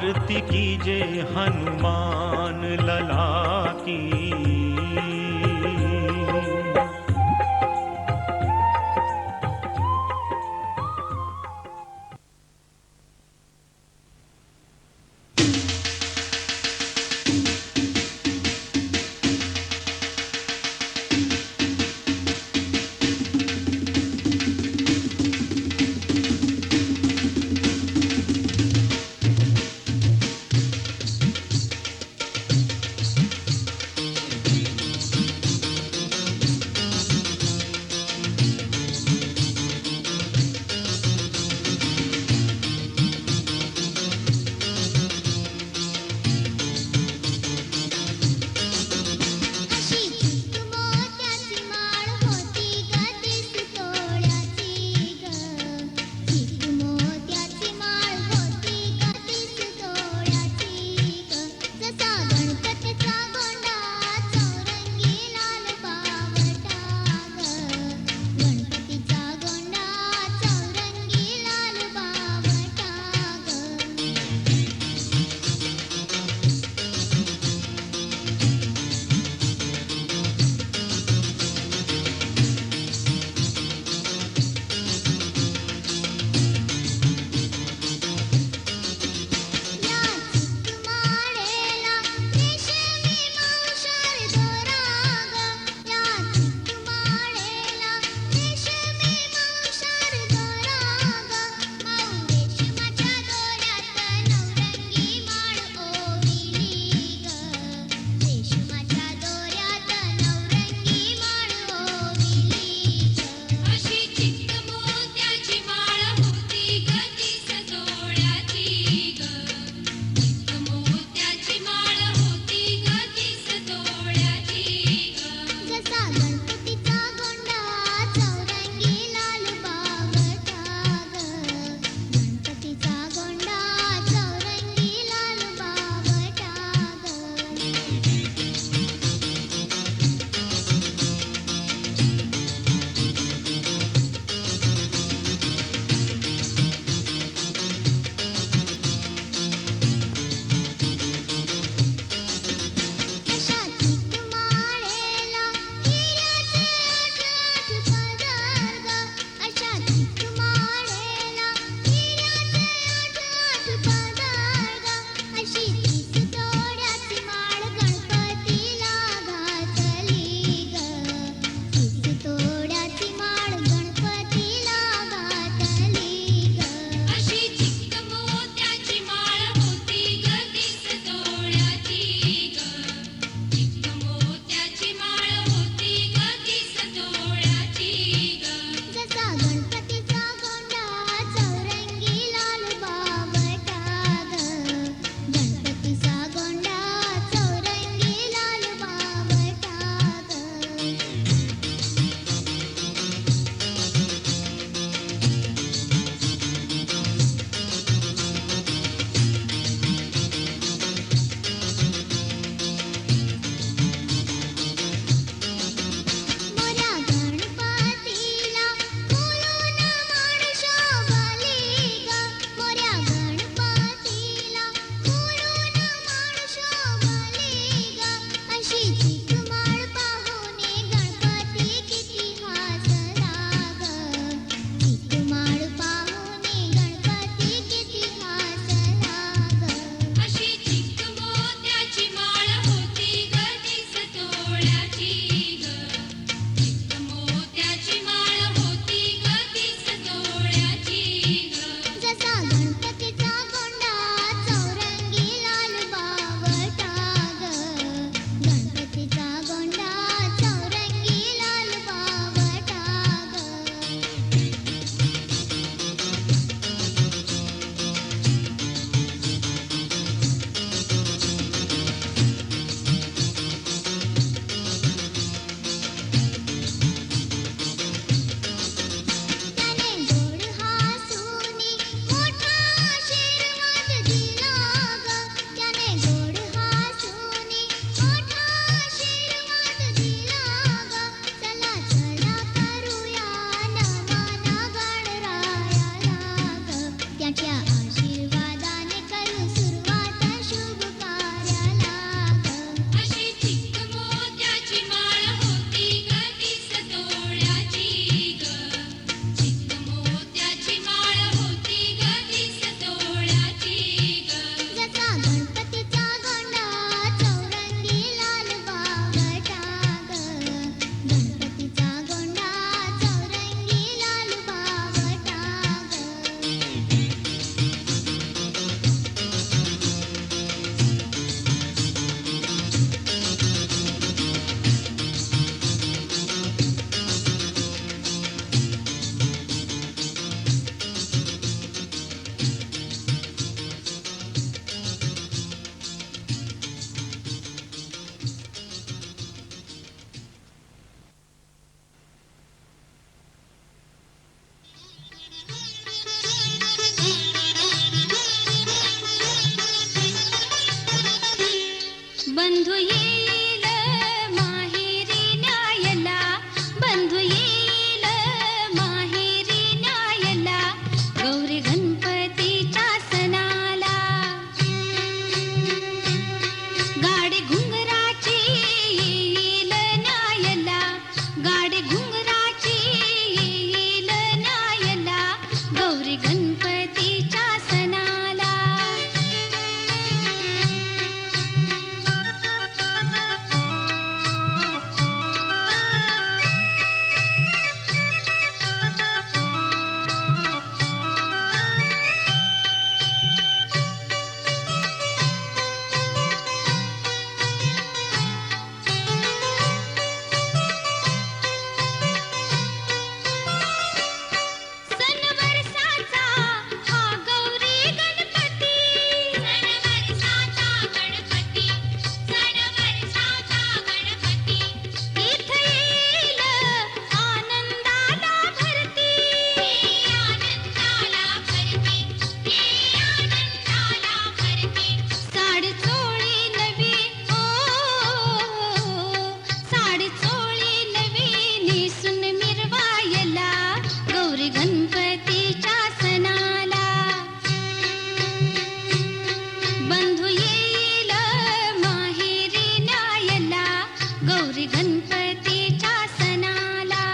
आरती कीजे हनुमान लला की। बंधू येईल माहेरी न्यायला, बंधू येईल माहेरी न्यायला, गौरी गणपतीच्या सणाला. गाडी घुंगराची येईल न्यायला, गाडी घुंगराची येईल न्यायला, गौरी गणपतीच्या सणाला. गणपतीच्या सणाला. बंधू येईल माहेरी न्यायला, गौरी गणपतीच्या सणाला.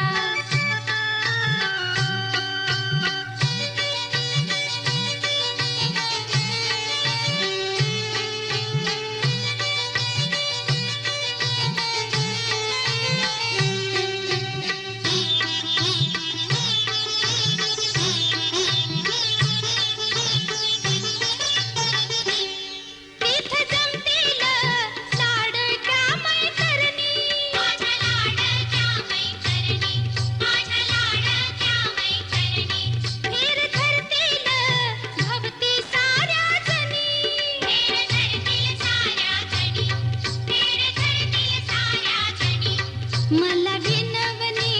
मला विनवणी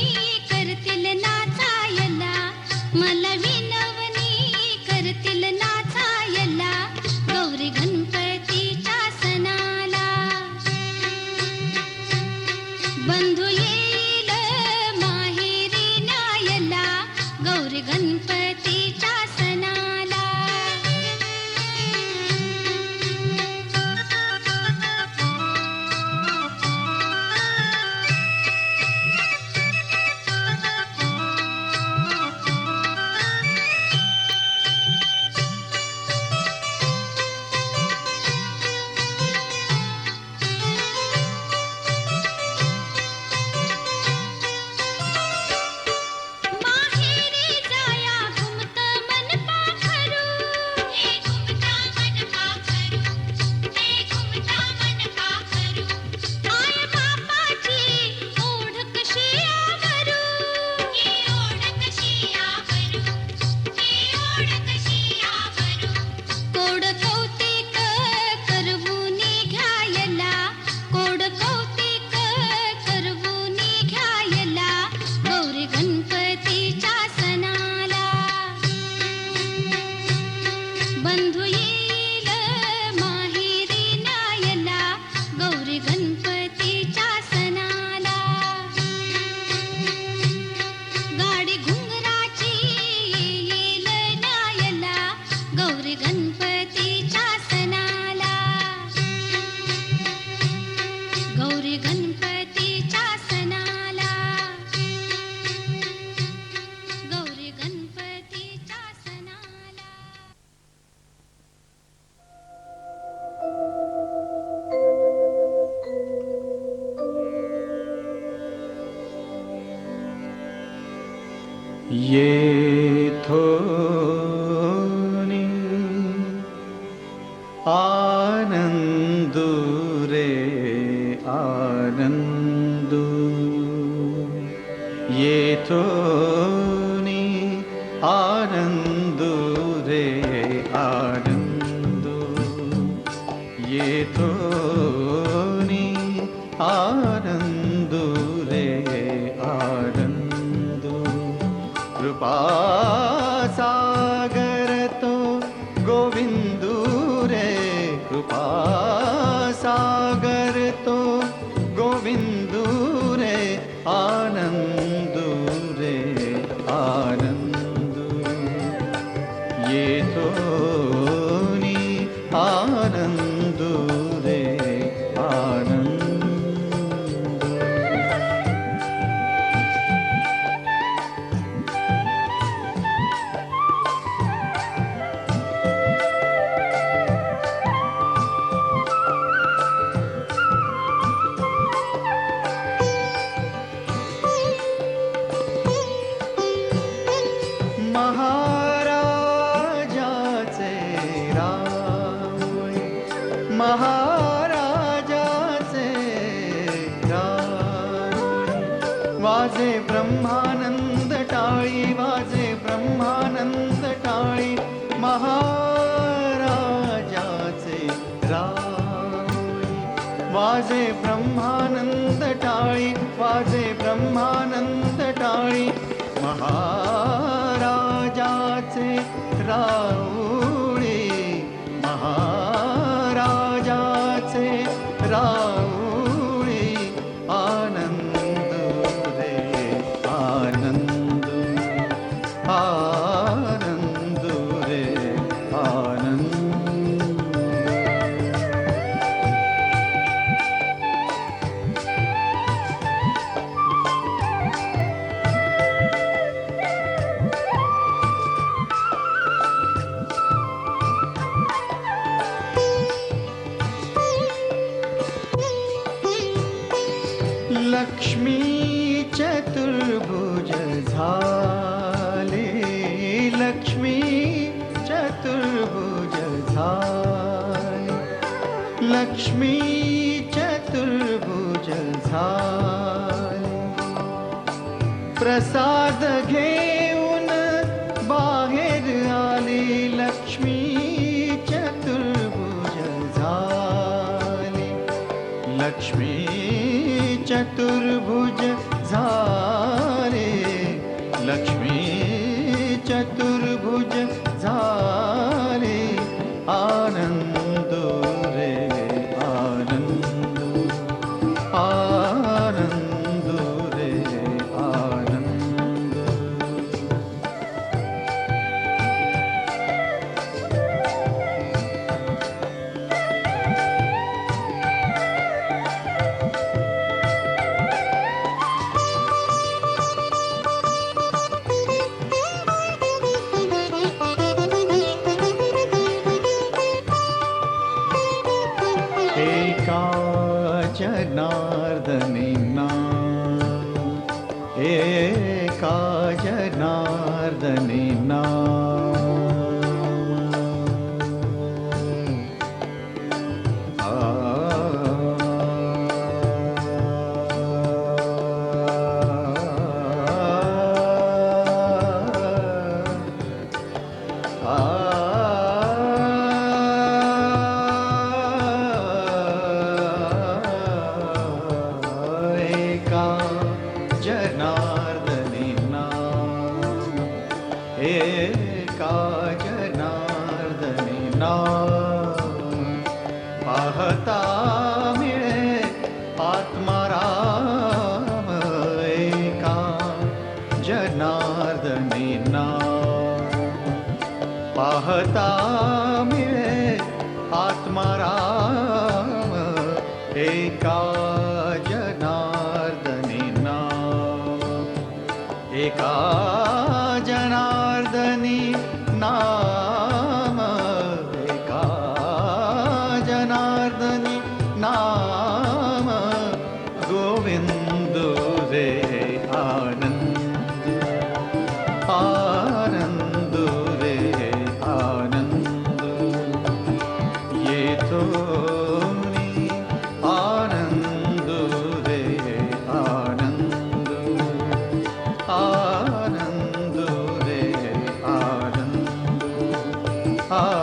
करतील नाचायला, मला विनवणी करतील नाचायला, गौरी गणपतीच्या सणाला. बंधू येईल माहेरी न्यायला, गौरी गणपतीच्या सणाला. गणपतीच्या सणाला. बंधू येईल माहेरी न्यायला, गौरी गणपतीच्या सणाला. गाडी घुंगराची येईल न्यायला, गौरी गणपतीच्या सणाला. गौरी गणपतीच्या सणाला. गौरी गणपतीच्या सणाला. येथोनी आनंदू रे आनंदू, येथोनी आनंदू रे आनंदू, येथोनी आनंदू रे आनंदू. कृपा सागर तो गोविंदू रे, कृपा सागर वाजे ब्रह्मानंद टाळी, वाजे ब्रह्मानंद टाळी, महाराजाचे राऊळी. वाजे ब्रह्मानंद टाळी, वाजे ब्रह्मानंद टाळी, महाराजाचे राऊळी, महाराजाचे राऊळी. आनंद रे आनंद, आनंद रे आनंद. लक्ष्मी चतुर्भुज झाले, लक्ष्मी चतुर्भुज झाले, लक्ष्मी चतुर्भुज झाले. प्रसाद घेऊन बाहेर आली, लक्ष्मी चतुर्भुज झाली, लक्ष्मी चतुर्भुज झाले, लक्ष्मी चतुर्भुज झाले. आनंद रे आनंद, आनंद रे आनंद. एका जनार्दनी नाम, एका जनार्दनी नाम. एका जनार्दनी नाम, एका जनार्दनी नाम. पाहता मिळे आत्माराम, एका जनार्दनी नाम. पाहता मिळे आत्माराम, एका जनार्दनी नाम, एका जनार्दनी नाम, एका जनार्दनी नाम. गोविंद रे आनंद, आनंद रे आनंद. येतो आनंद रे आनंद, आनंद रे आनंद,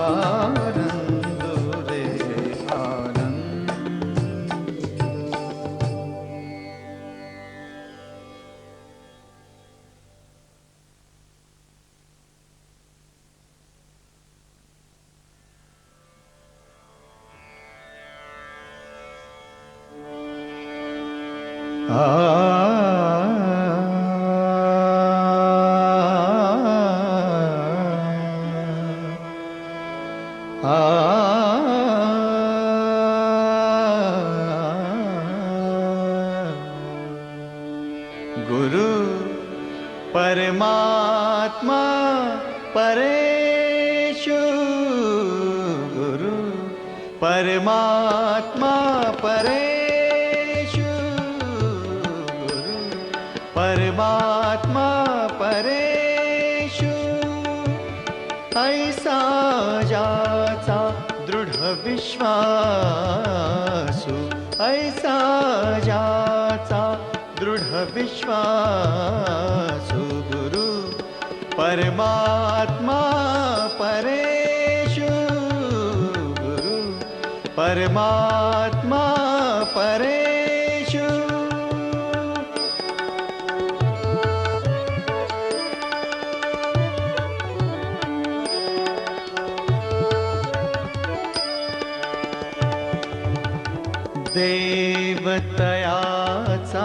आनंद रे आनंद. गुरु परमात्मा परेषु, गुरु परमात्मा परेषु, गुरु परमात्मा परेषु. ऐसा ज्याचा दृढ विश्वासु, ऐसा ज्याचा दृढ विश्वासु गुरु परमात्मा परेषु गुरु परमात्मा परेषु देवतयाचा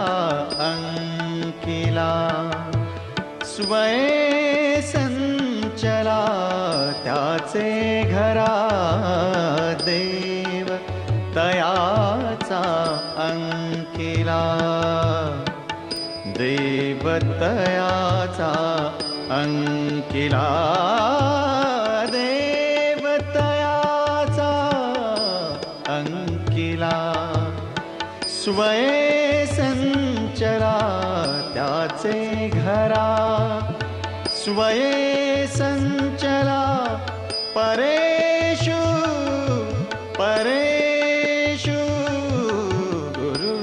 अंकिला स्वये संचला त्याचे घरा देव तयाचा अंकिला देवतयाचा अंकिला देवतयाचा अंकिला स्वये संचला त्याचे घरा स्वये संचला परेषु परेषु गुरु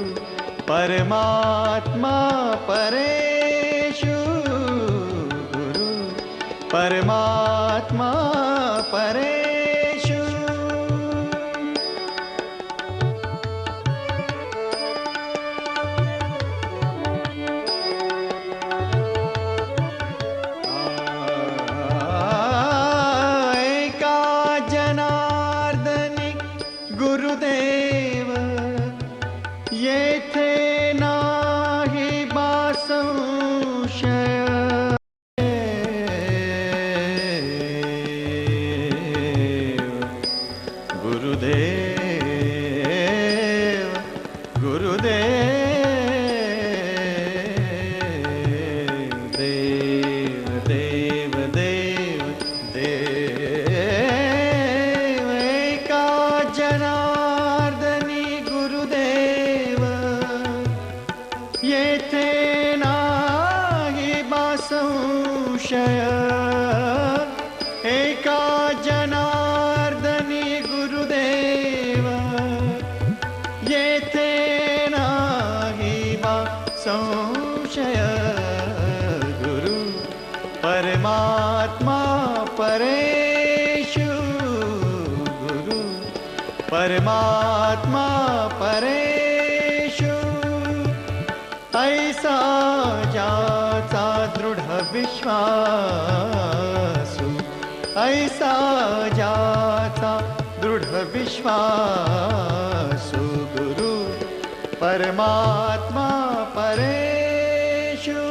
परमात्मा परेषु गुरु परमात्मा परेषु गुरुदेव येथे नाही बा संशय गुरुदेव गुरुदेव देव देव देव देव एका जनार्दनी गुरुदेव येथे नाही बा संशय एका जनार्दनी गुरुदेव येथे नाही बा संशय गुरु परमात्मा परेषु गुरु परमात्मा परेषु ऐसा ज्याचा दृढ विश्वासु ऐसा ज्याचा दृढ विश्वासु गुरु परमात्मा परेषु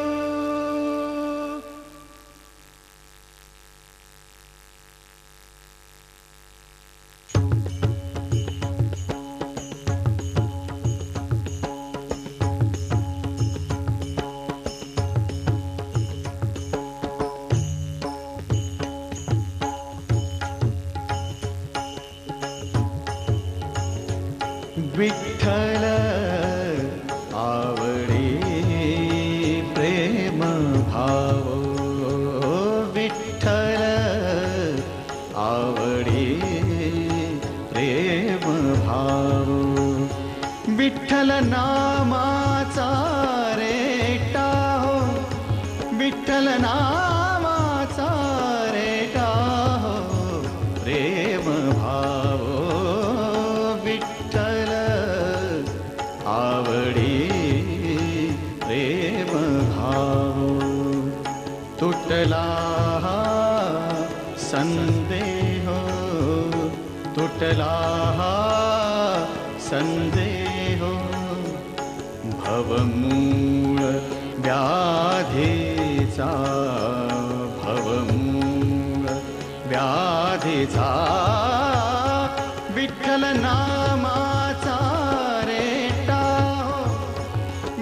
विठ्ठल आवडी प्रेम भाव विठ्ठल आवडी प्रेम भाव विठ्ठल नामाचा रेटा हो विठ्ठल नामाचा रेटा हो प्रेम भाव आवडी प्रेम भाव तुटला संदेह तुटला संदेह भवमूळ व्याधीचा भवमूळ व्याधीचा विठ्ठल नामाचा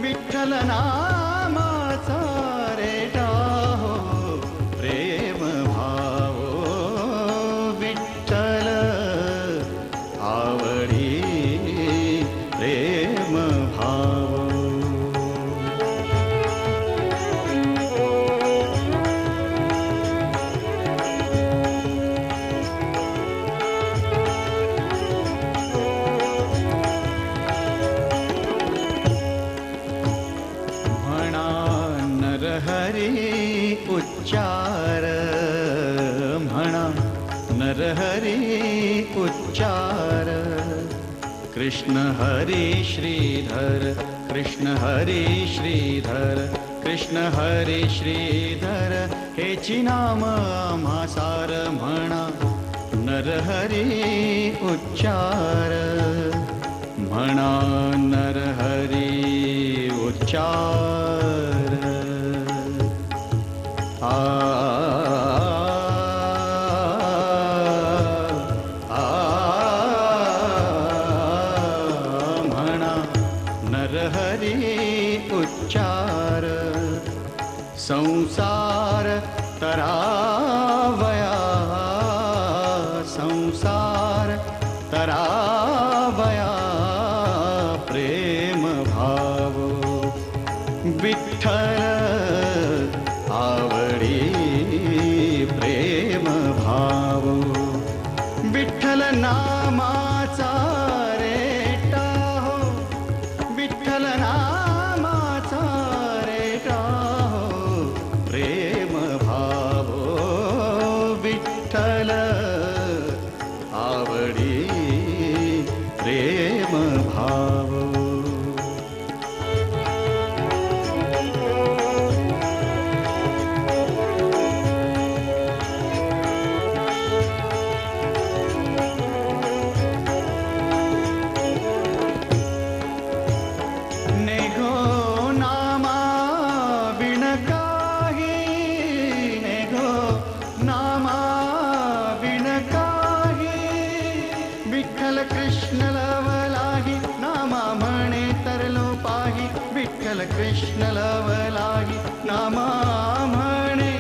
विठ्ठल नामाचा रेटा हो प्रेम भाव विठ्ठल आवडी प्रेम भाव उच्चार म्हणा नरहरी उच्चार कृष्ण हरी श्रीधर कृष्ण हरी श्रीधर कृष्ण हरी श्रीधर हेची नाम आम्हा सार म्हणा नरहरी उच्चार म्हणा नरहरी उच्चार आ म्हणा नरहरी उच्चार संसार तरावया संसार तरावया प्रेम भाव विठ्ठल आवडी प्रेम भाव विठ्ठल नामाचा रेटा हो विठ्ठल नामाचा रेटा हो प्रेम भाव विठ्ठल आवडी प्रेम भाव नेघो नामा विण काही नेघो नामा विण काही विठ्ठल कृष्ण लवलाही नामा म्हणे तरलो पाही विठ्ठल कृष्ण लवलाही नामा म्हणे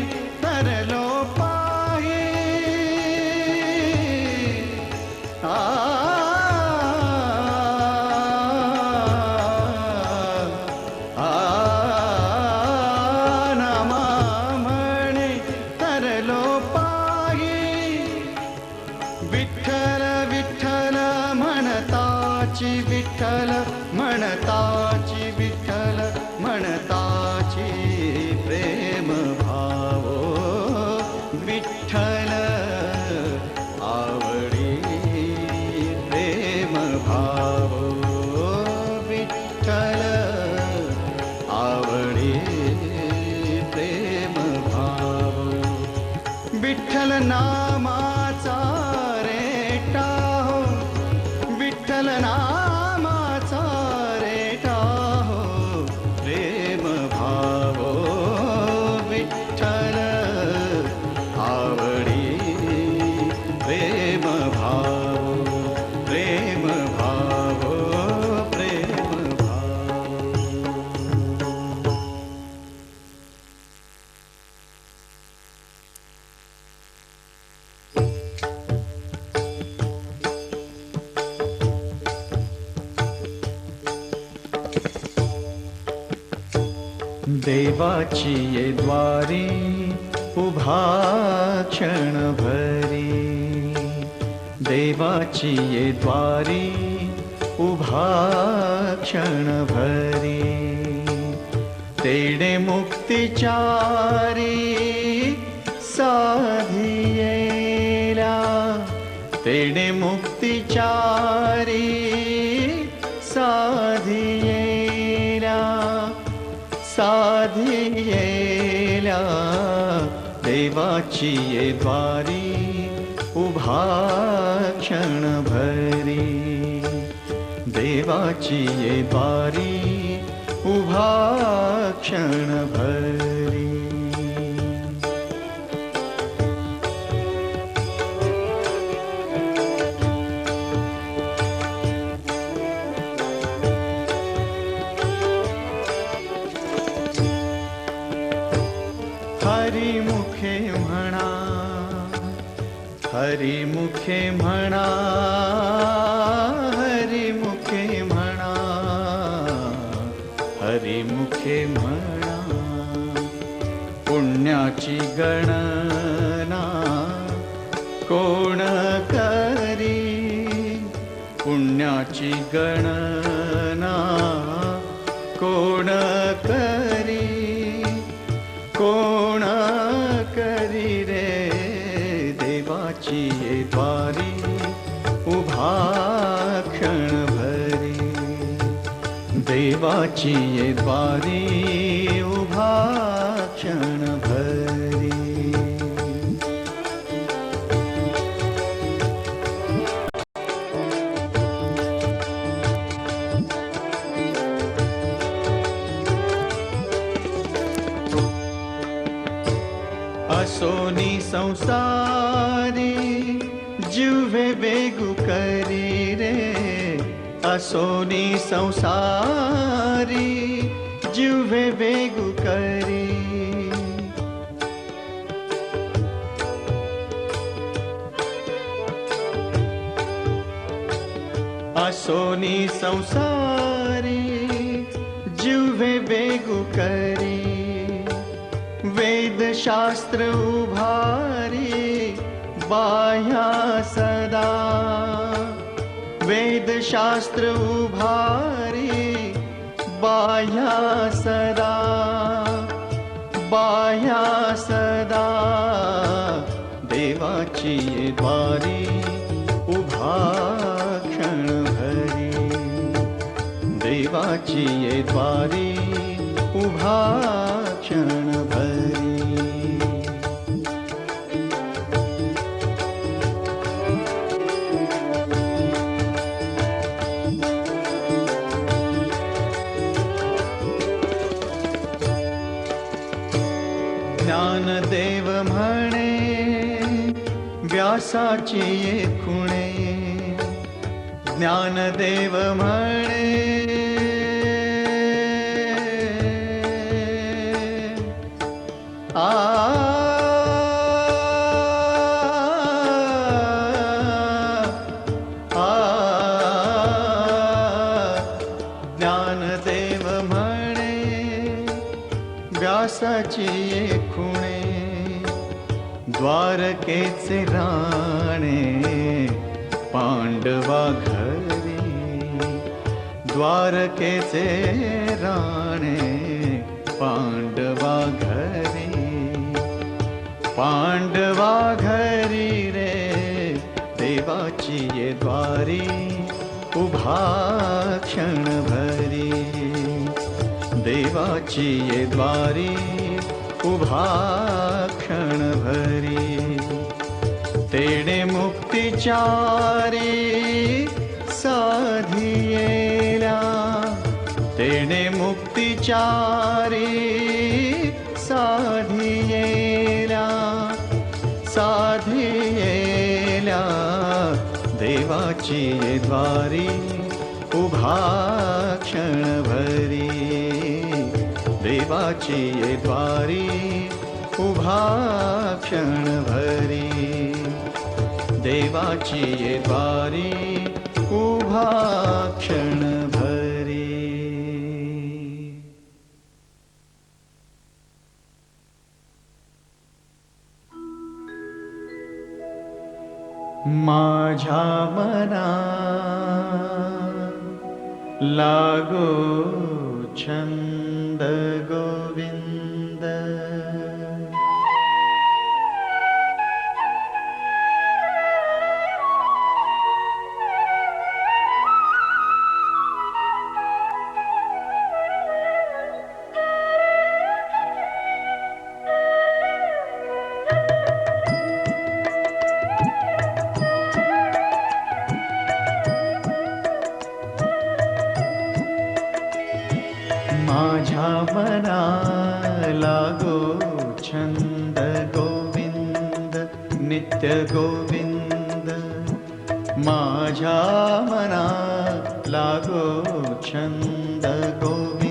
तरलो पाही नामा म्हणे तरलो पाही विठ्ठल विठ्ठल म्हणताची विठ्ठल म्हणताची विठ्ठल म्हणताची प्रेम भाव विठ्ठल आवडी प्रेम भाव विठ्ठल आवडी प्रेम भाव विठ्ठल नामाचा रेटा हो विठ्ठल नामाचा रेटा हो प्रेम भाव विठ्ठल आवडी प्रेम भाव प्रेम भाव प्रेम भाव देवाची ये द्वारी उभा क्षण भरी देवाची ये द्वारी उभा क्षण भरी तेणे मुक्तिचारी साधियेला तेणे मुक्तिचारी साधियेला साधियेला देवाची ये द्वारी उभा क्षण भरी देवाची ये द्वारी उभा क्षण भरी हरिमुखे म्हणा हरिमुखे म्हणा हरिमुखे म्हणा हरिमुखे म्हणा पुण्याची गणना कोण करी पुण्याची गणना कोण करी कोण देवाची ये द्वारी उभा क्षण भरी. असोनी संसारी जुवे बेगु करी रे. असोनी संसारी जुवे बेगु करी. असोनी संसारी जुवे बेगु करी. वेद शास्त्र उभारी बाह्या सदा. वेद शास्त्र उभारी बाह्या सदा. बाह्या सदा देवाची ये द्वारी उभा क्षण भरी. देवाची ये द्वारी उभा क्षण भरी. ज्ञानदेव म्हणे व्यासाची ये खुणे. ज्ञानदेव म्हणे आ ज्ञानदेव म्हणे व्यासाची ये खुणे. द्वारकेचे राणे पांडवा घरी. द्वारकेचे राणे पांडवा घरी. पांडवा घरी रे देवाची ये द्वारी उभा क्षण भरी. देवाची ये द्वारी उभा क्षण भरी. तेणे मुक्तिचारी साधियेला. तेणे मुक्तिचारी साधियेला. साधियेला देवाची ये द्वारी उभा क्षण भरी. देवाची ये द्वारी उभा क्षण भरी. देवाची ये द्वारी उभा क्षण भरी. माझ्या मना लागो छंद गोविंद. माझ्या मना लागो छंद गोविंद नित्य गोविंद. माझ्या मना लागो छंद गोविंद